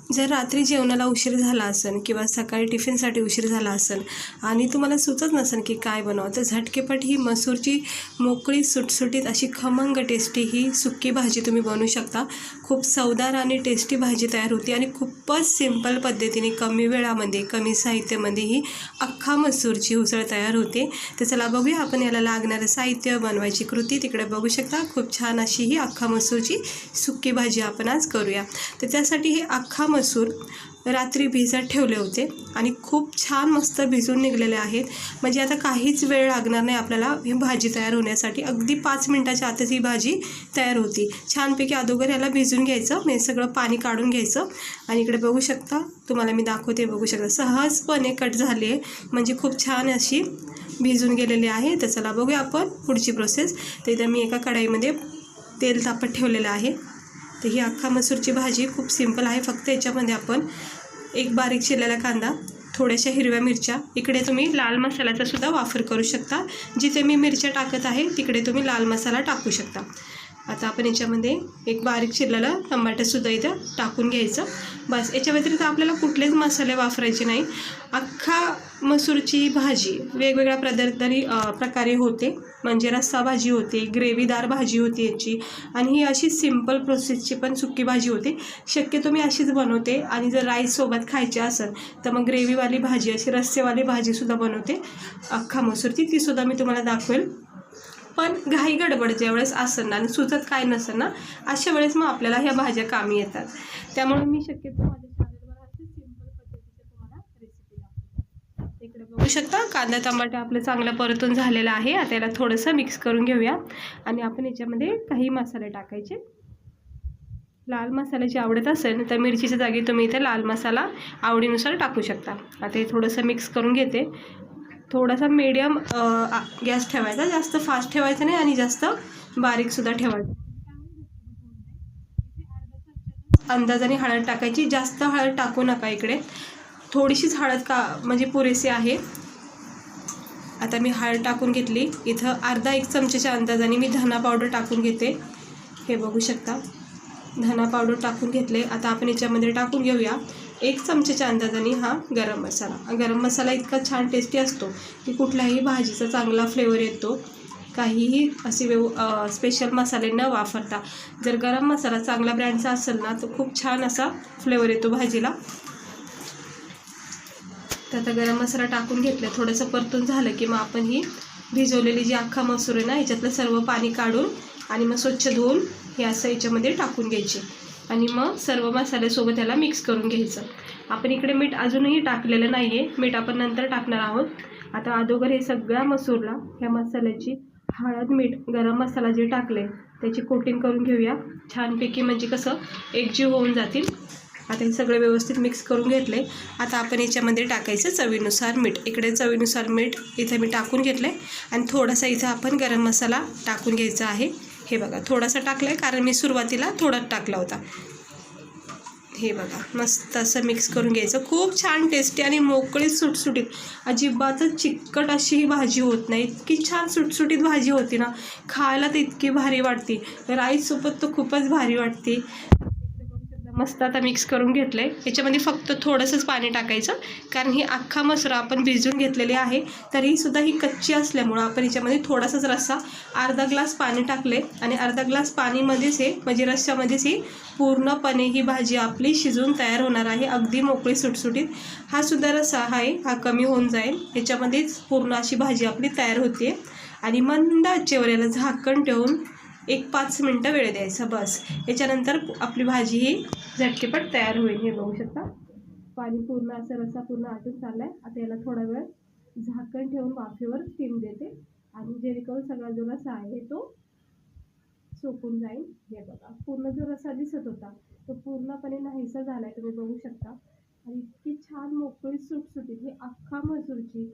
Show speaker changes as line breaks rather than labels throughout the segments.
जर रात्री जेवणाला उशीर झाला असेल किंवा सकाळी टिफिनसाठी उशीर झाला असेल आणि तुम्हाला सुचत नसेल की काय बनवावं, तर झटकेपट ही मसूरची मोकळी सुटसुटीत अशी खमंग टेस्टी ही सुकी भाजी तुम्ही बनवू शकता। खूप चवदार आणि टेस्टी भाजी तयार होती आणि खूपच सिंपल पद्धतीने कमी वेळामध्ये कमी साहित्यामध्ये ही अख्खा मसूरची उसळ तयार होते। तर चला बघूया आपण याला लागणारं साहित्य, बनवायची कृती तिकडे बघू शकता। खूप छान अशी ही अख्खा मसूरची सुकी भाजी आपण आज करूया। तर त्यासाठी हे अख्खा मसूर रात्री भिजत ठेवले होते आणि खूप छान मस्त भिजून निघलेले आहेत। म्हणजे आता काहीच वेळ लागणार नाही आपल्याला ही भाजी तयार होण्यासाठी, अगदी 5 मिनिटाच्या आतच ही भाजी तयार होती। छानपैकी अगोदर याला भिजून घ्यायचं, म्हणजे सगळं पाणी काढून घ्यायचं। आणि इकडे बघू शकता, तुम्हाला मी दाखवते, बघू शकता सहजपणे कट झाली आहे, म्हणजे खूप छान अशी भिजून गेलेली आहे। तर चला बघूया आपण पुढची प्रोसेस। तर इथे मी एका कढईमध्ये तेल तापत ठेवलेलं आहे। तर ही अख्खा मसूरची भाजी खूप सिंपल आहे, फक्त याच्यामध्ये आपण एक बारीक चिरलेला कांदा, थोड्याशा हिरव्या मिरच्या, इकडे तुम्ही लाल मसाल्याचा सुद्धा वापर करू शकता। जिथे मी मिरच्या टाकत आहे तिकडे तुम्ही लाल मसाला टाकू शकता। आता आपण याच्यामध्ये एक बारीक चिरलेला टमाटरसुद्धा इथं टाकून घ्यायचं। बस, याच्या व्यतिरिक्त आपल्याला कुठलेच मसाले वापरायचे नाही। अख्खा मसूरची भाजी वेगवेगळ्या प्रकारे होते, म्हणजे रस्सा भाजी होते, ग्रेव्हीदार भाजी होती याची, आणि ही अशी सिंपल प्रोसेसची पण सुकी भाजी होते। शक्यतो मी अशीच बनवते, आणि जर राईससोबत खायची असेल तर मग ग्रेव्हीवाली भाजी, अशी रस्सेवाली भाजीसुद्धा बनवते अख्खा मसूरची, तीसुद्धा मी तुम्हाला दाखवेल। पण घाई गडबड ज्यावेळेस असेल ना आणि सुचत काय नसेल ना, अशा वेळेस मग आपल्याला ह्या भाज्या कामी येतात। त्यामुळे मी शक्यतो माझ्या चॅनलवर अशी सिंपल पद्धतीचे तुम्हाला रेसिपी दाखवते। इकडे बघू शकता कांदा टमाटर आपलं चांगलं परतून झालेलं आहे। आता याला थोडंसं मिक्स करून घेऊया आणि आपण याच्यामध्ये काही मसाले टाकायचे। लाल मसाल्याची आवडत असेल तर मिरचीच्या जागी तुम्ही इथे लाल मसाला आवडीनुसार टाकू शकता। आता हे थोडंसं मिक्स करून घेते। थोडासा मीडियम गॅस ठेवायचा, जास्त फास्ट ठेवायचं नाही आणि जास्त बारीकसुद्धा ठेवायचं। अंदाजाने हळद टाकायची, जास्त हळद टाकू नका, इकडे थोडीशीच हळद म्हणजे पुरेशी आहे। आता मी हळद टाकून घेतली, इथं अर्धा 1 चमच्याच्या अंदाजाने मी धना पावडर टाकून घेते। हे बघू शकता, धना पावडर टाकून घेतले। आता आपण याच्यामध्ये टाकून घेऊया 1 चमच्याच्या अंदाजाने हा गरम मसाला। गरम मसाला इतका छान टेस्टी असतो की कुठल्याही भाजीचा चांगला फ्लेवर येतो, काहीही असे स्पेशल मसाले न वापरता। जर गरम मसाला चांगला ब्रँडचा असेल ना तर खूप छान असा फ्लेवर येतो भाजीला। तर आता गरम मसाला टाकून घेतला, थोडंसं परतून झालं की मग आपण ही भिजवलेली जी अख्खा मसूर आहे ना, ह्याच्यातलं सर्व पाणी काढून आणि मग स्वच्छ धुवून हे असं याच्यामध्ये टाकून घ्यायचे आणि मग सर्व मसाल्यासोबत याला मिक्स करून घ्यायचं। आपण इकडे मीठ अजूनही टाकलेलं नाही आहे, मीठ आपण नंतर टाकणार आहोत। आता अगोदर हे सगळ्या मसूरला ह्या मसाल्याची हळद मीठ गरम मसाला जे टाकले त्याची कोटिंग करून घेऊया छानपैकी, म्हणजे कसं एकजीव होऊन जातील। आता हे सगळे व्यवस्थित मिक्स करून घेतले। आता आपण याच्यामध्ये टाकायचं चवीनुसार मीठ। इकडे चवीनुसार मीठ इथे मी टाकून घेतलं आहे आणि थोडासा इथं आपण गरम मसाला टाकून घ्यायचा आहे। हे बघा, थोडासा टाकला आहे कारण मी सुरुवातीला थोडाच टाकला होता। हे बघा, मस्त असं मिक्स करून घ्यायचं। खूप छान टेस्टी आणि मोकळी सुटसुटीत, अजिबातच चिकट अशी ही भाजी होत नाही, इतकी छान सुटसुटीत भाजी होती ना, खायला तर इतकी भारी वाटते, राईससोबत तर खूपच भारी वाटते। मस्त आता मिक्स करून घेतलं आहे। याच्यामध्ये फक्त थोडंसंच पाणी टाकायचं, कारण ही अख्खा मसूर आपण भिजून घेतलेली आहे, तरीसुद्धा ही कच्ची असल्यामुळं आपण याच्यामध्ये थोडासाच रस्सा, अर्धा ग्लास पाणी टाकले आणि अर्धा ग्लास पाणीमध्येच हे म्हणजे रस्स्यामध्येच ही पूर्णपणे ही भाजी आपली शिजून तयार होणार आहे, अगदी मोकळी सुटसुटीत। हा सुद्धा रस्सा आहे हा कमी होऊन जाईल, ह्याच्यामध्येच पूर्ण अशी भाजी आपली तयार होते। आणि मंद आचेवर याला झाकण ठेवून 1-5 मिनटं वेळ द्यायचा, बस। याच्यानंतर आपली भाजी ही झटकेपट तयार होईल। हे बघू शकता, पाणी पूर्ण असं रस्सा पूर्ण आटून चाललाय। आता याला थोडा वेळ झाकण ठेवून वाफेवर स्टीम देते आणि जेणेकरून सगळा जो रस्सा आहे तो सोकून जाईल। हे बघा, पूर्ण जो रस्सा दिसत होता तो पूर्णपणे नाहीसा झालाय, तुम्ही बघू शकता। आणि इतकी छान मोकळी सुटसुटीत ही अख्खा मसूरची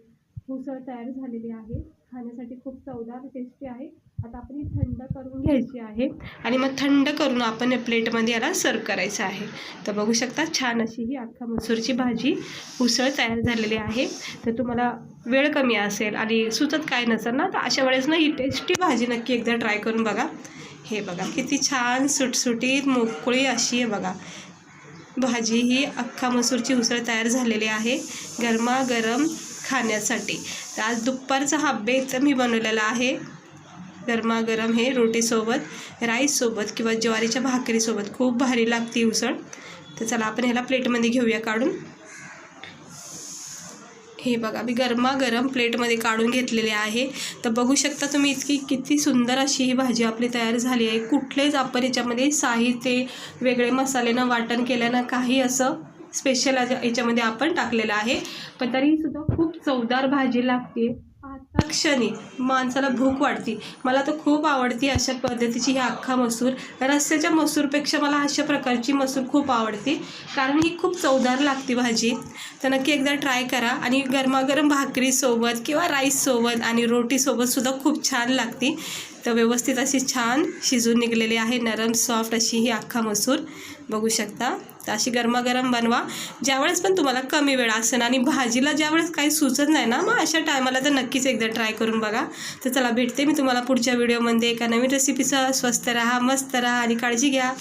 उसळ तयार झालेली आहे, खाण्यासाठी खूप चवदार टेस्टी आहे। आता आपण ही थंड करून घ्यायची आहे आणि मग थंड करून आपण प्लेटमध्ये याला सर्व करायचं आहे। तर बघू शकता, छान अशी ही अख्खा मसूरची भाजी उसळ तयार झालेली आहे। तर तुम्हाला वेळ कमी असेल आणि सुचत काय नसेल ना, तर अशा वेळेस ना ही टेस्टी भाजी नक्की एकदा ट्राय करून बघा। हे बघा, किती छान सुटसुटीत मोकळी अशी आहे बघा, भाजी ही अख्खा मसूरची उसळ तयार झालेली आहे गरमागरम खाण्यासाठी. तर आज दुपारचा हा बेत मी बनवलेला आहे. गरमागरम हे रोटीसोबत, राईससोबत किंवा ज्वारीच्या भाकरीसोबत खूप भारी लागते उसळ. तर चला आपण ह्याला प्लेटमध्ये घेऊया काढून. हे बघा मी गरमागरम प्लेटमध्ये काढून घेतलेले आहे. तर बघू शकता तुम्ही किती सुंदर अशी ही भाजी आपली तयार झाली आहे. कुठलेच आपण याच्यामध्ये साहित्य वेगळे मसाले न वाटण केल्यानं काही असं स्पेशल याच्यामध्ये आपण टाकलेलं आहे, पण तरीसुद्धा खूप चवदार भाजी लागते. आता क्षणी माणसाला भूक वाटते. मला तर खूप आवडते अशा पद्धतीची ही अख्खा मसूर. रस्स्याच्या मसूरपेक्षा मला अशा प्रकारची मसूर खूप आवडते, कारण ही खूप चवदार लागते भाजी. तर नक्की एकदा ट्राय करा. आणि गरमागरम भाकरीसोबत किंवा राईससोबत आणि रोटीसोबतसुद्धा खूप छान लागते. तर व्यवस्थित अशी छान शिजून निघलेली आहे, नरम सॉफ्ट अशी ही अख्खा मसूर बघू शकता. तर अशी गरमागरम बनवा ज्यावेळेस पण तुम्हाला कमी वेळ असेल आणि भाजीला ज्यावेळेस काही सुचत नाही ना, मग अशा टायमाला तर नक्कीच एकदा ट्राय करून बघा. तर चला भेटते मी तुम्हाला पुढच्या व्हिडिओमध्ये एका नवीन रेसिपीसह. स्वस्त राहा, मस्त राहा आणि काळजी घ्या.